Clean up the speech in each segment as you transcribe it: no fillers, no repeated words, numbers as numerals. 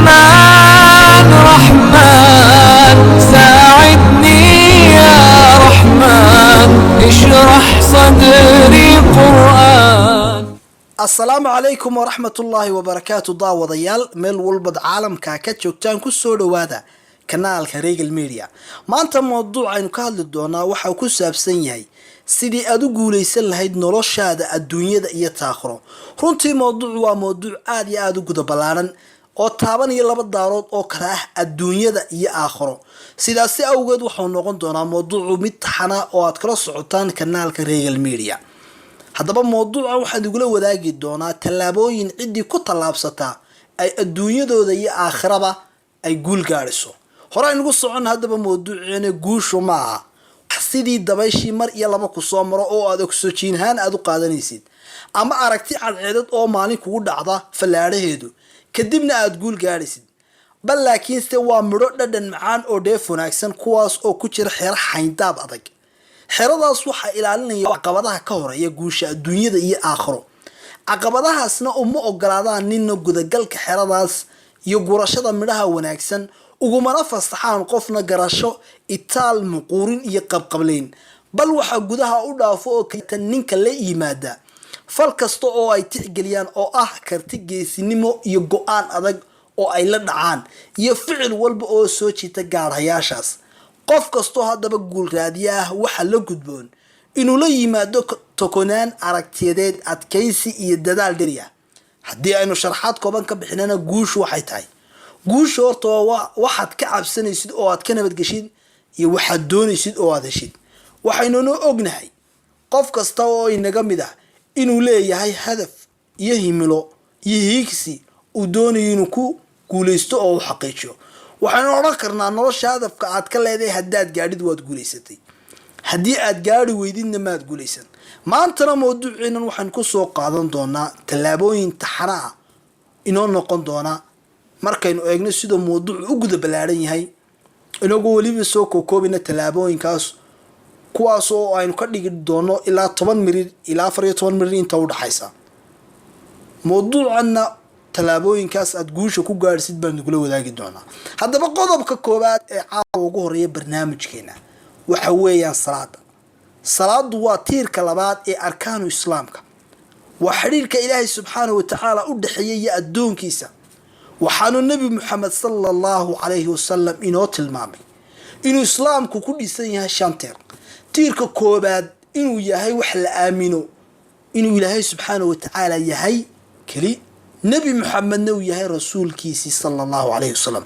رحمن رحمن ساعدني يا رحمن اشرح صدري قرآن. السلام عليكم ورحمة الله وبركاته. داوديال ميل والبد عالمka ka joogtaan ku soo dhawaada kanaalka Regal Media. maanta mowduuca aynu ka hadli doonaa waxa uu ku saabsan yahay sidii aad u guuleysan lahayd noloshaada adduunyada iyo taakhiro. runtii mowduucu waa mowduuc aad iyo aad u guda balaaran oo taaban iyo laba daarood oo kala ah adduunyada iyo aakhiro. sidaas awgeed wuxuu noqon doonaa mowduuc mid taxana oo aad kala socotaan kanaalka Regal Media. haddaba mowduucan waxaan igula wadaagi doonaa tallaabooyin cidii ku tallaabsata ay adduunyadooda iyo aakhiraba ay guul gaariso. hore aynu socon haddaba mowduuceena guushu ma aha sidii dabayshii mar iyo laba ku soo maro oo aad oxygen haan aad u qaadanaysid ama aragti cadceedad oo maalin kugu dhacda fallaaraheedu kadibna aad guul gaarisid. bal laakiinse waa midho dhadhan macaan oo dheef wanaagsan kuwaas oo ku jira xeer xayndaab adag. xeradaas waxa ilaalinaya caqabadaha ka horeeya guusha adduunyada iyo aakhiro. caqabadahaasna uma ogolaadaan ninna gudagalka xeradaas iyo gurashada midhaha wanaagsan ugumana fasaxaan qofna garasho itaal muquurin iyo qabqableyn. bal waxa gudaha u dhaafo oo kale ninka la yimaada fal kasta oo ay tixgeliyaan oo ah karti geesinimo iyo go'aan adag oo ay la dhacaan iyo ficil walba oo soo jiita gaarayaashaas. qof kasto haddaba guul raadiya ah waxa la gudboon inuu la yimaado tokonaan aragtiyadeed adkaysi iyo dadaal dheriya. haddii aynu sharxaad kooban ka bixinana guushu waxay tahay guushu horta waxaad ka cabsanaysid oo aad ka nabadgeshid iyo waxaad doonaysid oo aad heshid. waxaynuna ognahay qof kasta oo inaga mid ah inuu leeyahay hadaf iyo himilo iyo hiigsi uu doonayo inuu ku guuleysto oo uu xaqiijiyo. waxaan oran karnaa nolosha hadafka aad ka leedahay haddaad gaadhid waad guuleysatay, haddii aad gaari weydidna maad guuleysan. maantana mowduuceena waxaan ku soo qaadan doonaa tallaabooyin taxana ah inoo noqon doona markaynu eegno sida mowduucu u guda balaaran yahay inagoo weliba soo koobina tallaabooyinkaas kuwaas oo aynu ka dhigi doono ilaa 10 mirir ilaa 14 mirir inta u dhaxaysa. mowduucana tallaabooyinkaas aad guusha ku gaarsid baan kula wadaagi doonaa. haddaba qodobka koobaad ee caawa ugu horeeya barnaamijkeena waxa weeyaan salaada. salaadu waa tiirka labaad ee arkaanu islaamka. waa xiriirka ilaahay subxaanahu wa tacaala u dhaxeeyay addoonkiisa. waxaanu nabi maxamed sallallahu alayhi wasallam inoo tilmaamay inuu islaamku ku dhisan yahay 5 tiir. tiirka koobaad inuu yahay wax la aamino inuu ilaahay subxaanahu wa tacaala yahay kali nabi maxamedna uu yahay rasuulkiisi sallallahu alayhi wasallam.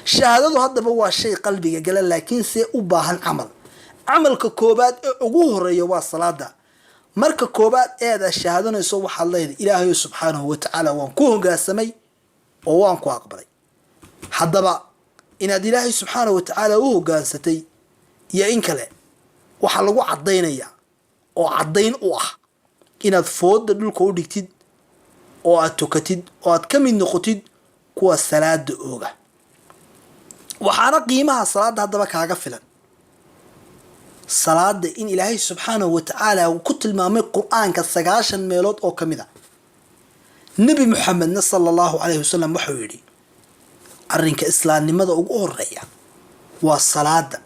shahaadadu haddaba waa shay qalbiga gala laakiin see u baahan camal. camalka koobaad ee ugu horeeya waa salaada. marka koobaad eed shahaadanayso waxaad leedahay ilaahay subxaanahu wa tacaala waan ku hoggaansamay oo waan ku aqbalay. haddaba inaad ilaahay subxaanahu wa tacaala u hoggaansatay iyo in kale waxa lagu cadaynayaa oo cadayn u ah inaad fooda dhulka u dhigtid oo aad tukatid oo aad ka mid noqotid kuwa salaada ooga. waxaana qiimaha salaada haddaba kaaga filan salaada in ilaahay subxaanahu wa tacaala uu ku tilmaamay qur-aanka 9 meelood oo kamid ah. nabi maxamedna sallallahu alayhi wasallam wuxuu yidhi arrinka islaamnimada ugu horeeya waa salaada.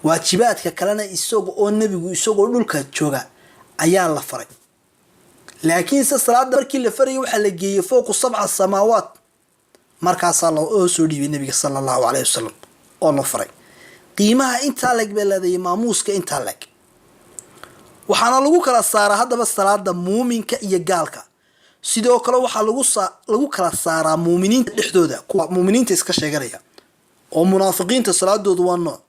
waajibaadka kalena isagoo nabigu isagoo dhulka jooga ayaa la faray. laakiin salaada markii la faray waxa la geeyay fooq 7 samaawaat markaas loo soo dhiibay nabiga sallallahu alayhi wasallam oo la faray. qiimaha inta lag beeladay maamuuska inta lag waxaana lagu kala saaraa haddaba salaada muuminka iyo gaalka. sidoo kale waxa lagu kala saaraa muuminiinta dhexdooda kuwa muuminiinta iska sheeganaya oo munaafiqiinta salaadoodu waa nooc.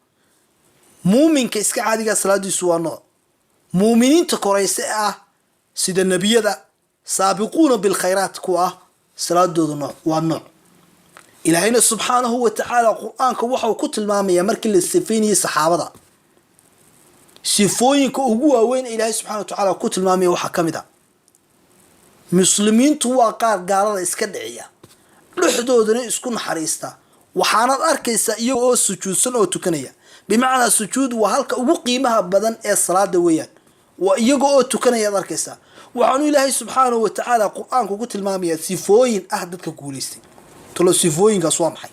muuminka iska caadiga salaadiisu waa nooc. muuminiinta korayse ah sida nabiyada saabiquuna bil khayraat ku ah salaadoodu waa nooc. ilaahayna subxaanahu wa tacaala qur-aanka waxa uu ku tilmaamayaa markii la sifeynayay saxaabada sifooyinka ugu waaweyn ilaahay subxaanahu wa tacaala ku tilmaamaya waxa kamid ah muslimiintu waa qaar gaalada iska dhiciya dhexdoodana isku naxariista. waxaanaad arkaysaa iyaga oo sujuudsan oo tukanaya. bimacnaa sujuud waa halka ugu qiimaha badan ee salaada weeyaan. waa iyaga oo tukanaya arkaysaa. waxaanu ilaahay subxaanahu wa tacaala qur-aanku ku tilmaamayaa sifooyin ah dadka guuleystay. tolo sifooyinkaas waa maxay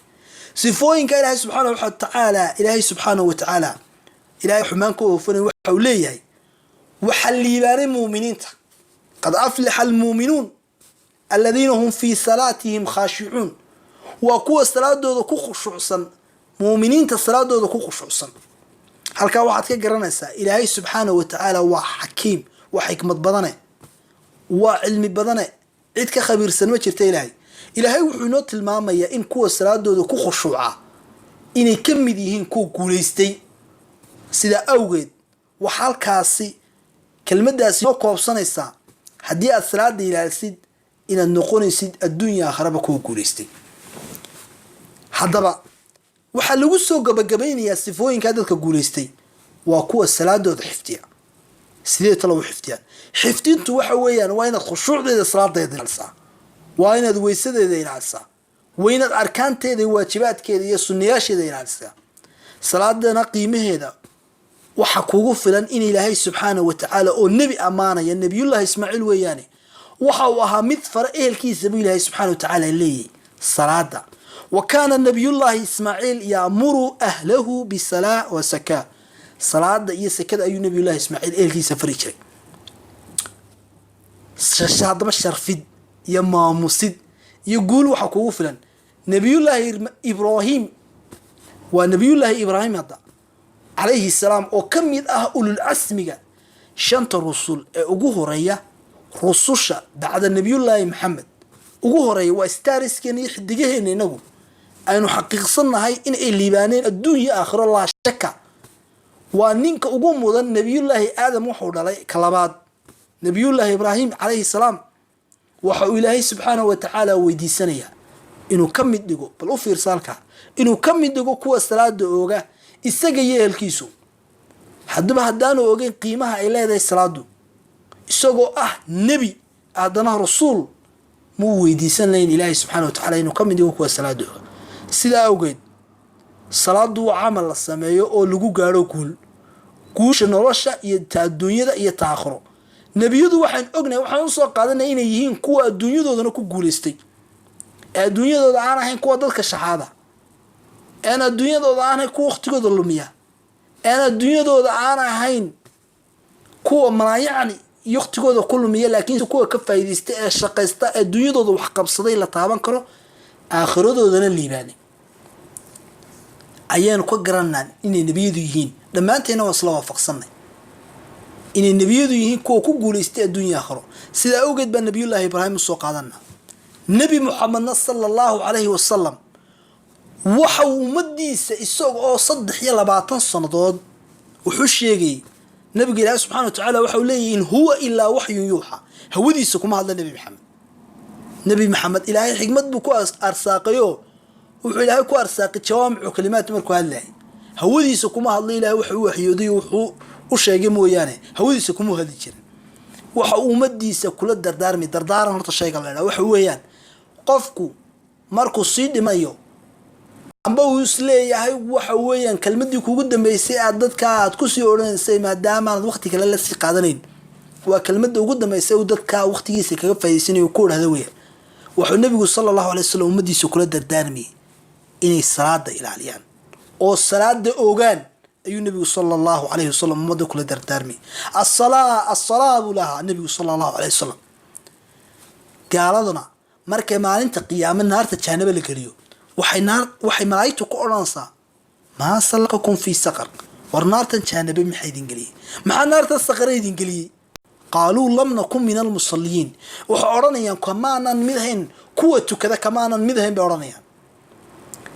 sifooyinka ilaahay subxaanahu wa tacaala ilaahay subxaanahu wa tacaala ilaahay xumaan ka oofanay waxa uu leeyahay waxa liibaanay muuminiinta qad aflaxa almuuminuun aladiina hum fii salaatihim khaashicuun waa kuwa salaadooda ku khushuucsan muuminiinta salaadooda ku khushuucsan halkaa waxaad ka garanaysaa ilaahay subxaanahu wa tacaala waa xakiim waa xikmad badane waa cilmi badane cid ka khabiirsan ma jirta ilaahay wuxuu inoo tilmaamayaa in kuwa salaadooda ku khushuuca inay ka mid yihiin kuwa guulaystay sidaa awgeed waxa halkaasi kelmadaasi noo koobsanaysaa haddii aad salaada ilaalisid inaad noqonaysid adduunya aakharaba kuwa guulaystay haddaba waxaa lagu soo gabagabaynayaa sifooyinkaa dadka guulaystay waa kuwa salaadooda xifdiya sidee talo u xifdiyaan xifdintu waxa weeyaan waa inaad khushuucdeeda salaadeeda ilaalisaa waa inaad weysadeeda ilaalisaa waa inaad arkaanteeda iyo waajibaadkeeda iyo sunnayaasheeda ilaalisaa salaadana qiimaheeda waxa kugu filan in ilaahay subxaanahu wa tacaala oo nebi ammaanaya nebiyullahi ismaaciil weeyaane waxa uu ahaa mid fara ehelkiisa buu ilaahay subxaanahu wa tacaala leeyahay salaada wa kaana nabiyullahi ismaaciil yaamuru ahlahu bisalaa wa sakaa salaada iyo sakada ayuu nabiyullahi ismaaciil ehelkiisa fari jiray haddaba sharfid iyo maamusid iyo guul waxa kugu filan nabiyullaahi ibraahim waa nabiyullaahi ibraahim hadda calayhi salaam oo ka mid ah ulul casmiga shanta rusul ee ugu horeeya rususha bacda nabiyullaahi maxamed ugu horeeya waa stariskeena iyo xidigaheena inagu aynu xaqiiqsannahay in ay liibaaneen adduun iyo aakhiro laa shaka waa ninka ugu mudan nabiyullaahi aadam wuxuu dhalay ka labaad nabiyullaahi ibraahim calayhi salaam waxa uu ilaahay subxaanahu wa tacaala weydiisanayaa inuu ka mid dhigo bal u fiirsa halkaa inuu ka mid dhigo kuwa salaada ooga isaga iyo ehelkiisu haddaba haddaanu ogeyn qiimaha ay leedahay salaadu isagoo ah nebi haddana rasuul muu weydiisan lahayn ilaahay subxaanahu wa tacaala inuu ka mid dhigo kuwa salaada ooga sidaa awgeed salaadu waa camal la sameeyo oo lagu gaadho guusha nolosha iyo ta adduunyada iyo ta aakhiro nebiyadu waxaan ognahay waxaan usoo qaadanay inay yihiin kuwa adduunyadoodana ku guulaystay ee adduunyadooda aan ahayn kuwa dadka shaxaada een adduunyadooda aan ahayn kuwa waqtigooda lumiya een adduunyadooda aan ahayn kuwa malaayacni iyo waqtigooda ku lumiya laakiin kuwa ka faa'iidaysta ee shaqaysta ee adduunyadooda wax qabsaday la taaban karo aakhiradoodan liibaanay ayaanu ka garanaan inay nebiyadu yihiin dhammaanteena waa isla waafaqsanay inay nebiyadu yihiin kuwa ku guulaystay adduunya aakhiro sidaa awgeed baa nabiyullaahi ibraahim usoo qaadanaa nebi muxamedna sala allahu calayhi wasalam waxa uu ummadiisa isaga oo 23 sannadood wuxuu sheegay nabiga ilaahay subxaanahu wa tacaala waxa uu leeyahay in huwa ilaa waxyun yuuxa hawadiisa kuma hadla nebi maxamed ilaahay xigmad buu ku arsaaqayo wuxuu ilaahay ku arsaaqay jawaamicu kalimaad markuu hadlayay hawadiisa kuma hadla ilaahay wuxuu waxyooday wuxuu u sheegay mooyaane hawadiisa kuma hadli jirin waxa ummadiisa kula dardaaran horta shayga la waxa weeyaan qofku markuu sii dhimayo amba uu isleeyahay waxa weeyaan kelmadii kugu dambeysay aad dadka aad ku sii oranaysay maadaama aad waqti kale la sii qaadanayn waa kelmadda ugu dambeysay uu dadka waqtigiisa kaga faa'iideysanayo ku dhahdo weeyaan wuxuu nabigu sallallahu alayhi wasallam ummadiisa kula dardaarmay inay salaada ilaaliyaan oo salaada ogaan ayuu nabigu sallallahu alayhi wasallam ummadda kula dardaarmay as-salaatu laha nabigu sallallahu alayhi wasallam gaaladuna markay maalinta qiyaamada naarta jahanaba la geliyo waxay malaa'igtu ku oranaysaa ma salakakum fi saqar war naartan jahanaba maxay idin geliyay maxaa naarta saqar idin geliyay qaaluu lam nakum min al-musalliin waxa oranayaan kamaanan midhayn kuwa tukada kamaanan midhayn bay oranayaan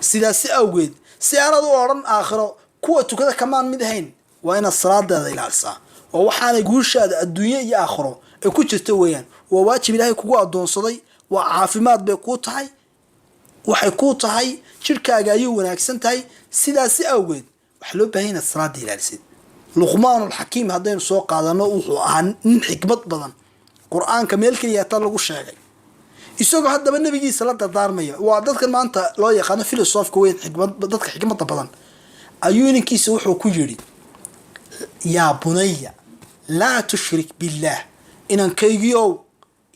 sidaas awgeed si aanad u oran aakhiro kuwa tukada kamaan midhayn waa inaad salaadaada ilaalisaa oo waxaanay guushaada adduunyo iyo aakhiro ay ku jirto weeyaan waa waajib ilaahay kugu adoonsaday waa caafimaad bay ku tahay waxay ku tahay jirkaaga ayuu wanaagsan tahay sidaas awgeed wax loo baahan yahay salaada ilaalisid luqmaan al-hakiim hadaynu soo qaadano wuxuu ahaa nin xikmad badan quraanka meel kaliya ta lagu sheegay isagoo hadaba nabigiisa la dardaarmaya waa dadka maanta loo yaqaan philosopher weyn xikmad dadka xikmada badan ayuu ninkiisa wuxuu ku yiri yaa bunayya la tushrik billah inan kaygiyo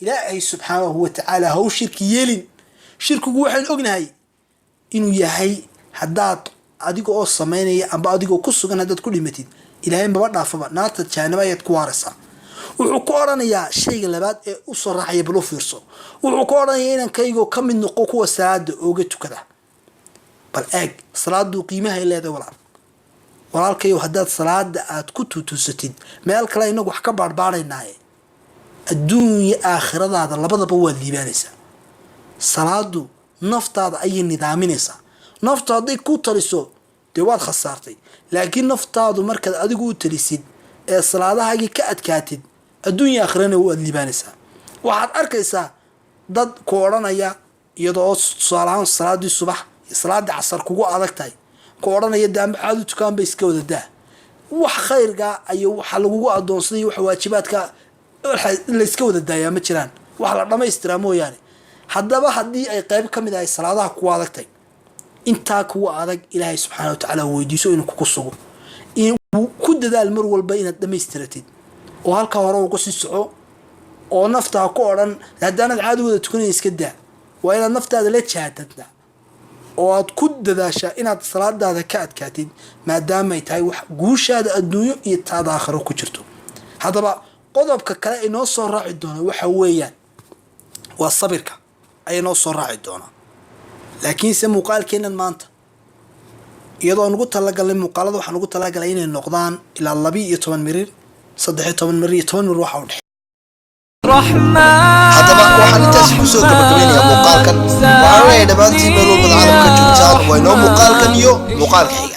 ilaahay subhanahu wa ta'ala haw shirki yeelin shirkigu waxaan ognahay inuu yahay haddaad adiga oo samaynaya amba adigoo ku sugan haddaad ku dhimatid ilaahay maba dhaafaba naarta jahanaba ayaad ku waaraysaa wuxuu ku odhanayaa shayga labaad ee u soo raacaya bal u fiirso wuxuu ku odhanayaa inankaygo ka mid noqo kuwa salaada ooga tukada bal eeg salaadu qiimahay leedahay walaalkayow haddaad salaada aad ku tuutuusatid meel kale inagu wax ka baarbaaraynaaye adduunya aakhiradaada labadaba waad liibaanaysaa salaadu naftaada ayay nidaaminaysaa naftu hadday ku taliso dee waad khasaartay laakiin naftaadu markaad adigu u talisid ee salaadahaagii ka adkaatid adduunya aakhirana waad liibaanaysaa waxaad arkaysaa dad ku odhanaya iyadoo tusaalahaan salaadii subax iyo salaadii casar kugu adag tahay ku odhanaya dee maxaad u tukaan bay iska wadadaa wax khayrga iyo waxa lagugu adoonsaday waxa waajibaadka la iska wada daayaa ma jiraan wax la dhamaystiraa mooyaane haddaba haddii ay qayb ka mid ahay salaadaha kugu adagtay intaa kuwa adag ilaahay subxaana wa tacaala weydiiso inuu kugu sugo ku dadaal mar walba inaad dhamaystiratid oo halkaa hore uga sii soco oo naftaa ku odhan haddaanaad caadi wada tukanaya iska daa waa inaad naftaada la jaadadna oo aad ku dadaashaa inaad salaadaada ka adkaatid maadaama ay tahay wax guushaada adduunyo iyo taada aakhiro ku jirto haddaba qodobka kale ay noo soo raaci doona waxa weeyaan waa sabirka ayay noo soo raaci doonaa laakiinse muuqaalkeennan maanta iyadoo nugu talagalnay muuqaalada waxaan ugu talagalay inay noqdaan ilaa 12 mirir 13 mirir iyo 10 mirir waxa u dhex haddaba waxaan intaasi kusoo gabagabeynayaa muuqaalkan waxaan leeyahay dhammaantiin meel walbada caalamka joogtaan waa inoo muuqaalkan iyo muuqaalka xiga